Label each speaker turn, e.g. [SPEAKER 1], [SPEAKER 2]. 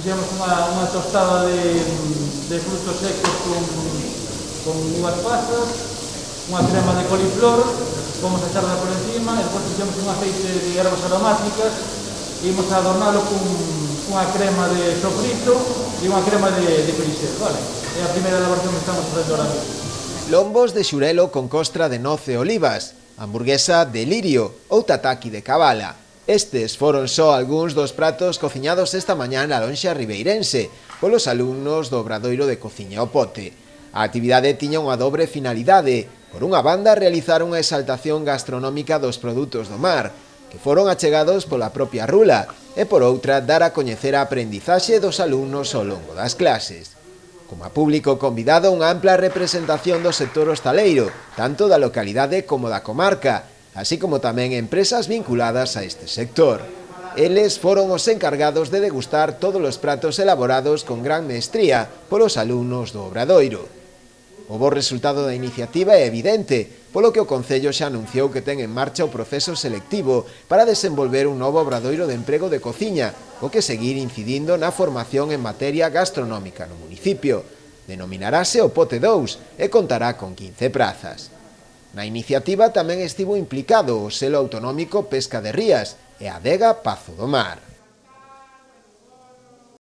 [SPEAKER 1] Fixemos unha tostada de frutos secos con uvas pasas, unha crema de coliflor, vamos a echarla por encima, e depois fixemos un aceite de ervas aromáticas e imos a adornalo cunha crema de sofrito e unha crema de perixel, vale? É a primeira elaboración que estamos facendo ahora mesmo.
[SPEAKER 2] Lombos de xurelo con costra de noce e olivas, hamburguesa de lirio ou tataki de cabala. Estes foron só algúns dos pratos cociñados esta mañá na lonxa ribeirense polos alumnos do Obradoiro de Cociña ao Pote. A actividade tiña unha dobre finalidade. Por unha banda, realizar unha exaltación gastronómica dos produtos do mar, que foron achegados pola propia Rula, e por outra, dar a coñecer a aprendizaxe dos alumnos ao longo das clases. Como a público convidado, unha ampla representación do sector hostaleiro, tanto da localidade como da comarca, así como tamén empresas vinculadas a este sector. Eles foron os encargados de degustar todos os pratos elaborados con gran mestría polos alumnos do Obradoiro. O bo resultado da iniciativa é evidente, polo que o Concello xa anunciou que ten en marcha o proceso selectivo para desenvolver un novo obradoiro de emprego de cociña, o que seguir incidindo na formación en materia gastronómica no municipio. Denominarase o Pote 2 e contará con 15 prazas. Na iniciativa tamén estivo implicado o selo autonómico Pesca de Rías e a adega Pazo do Mar.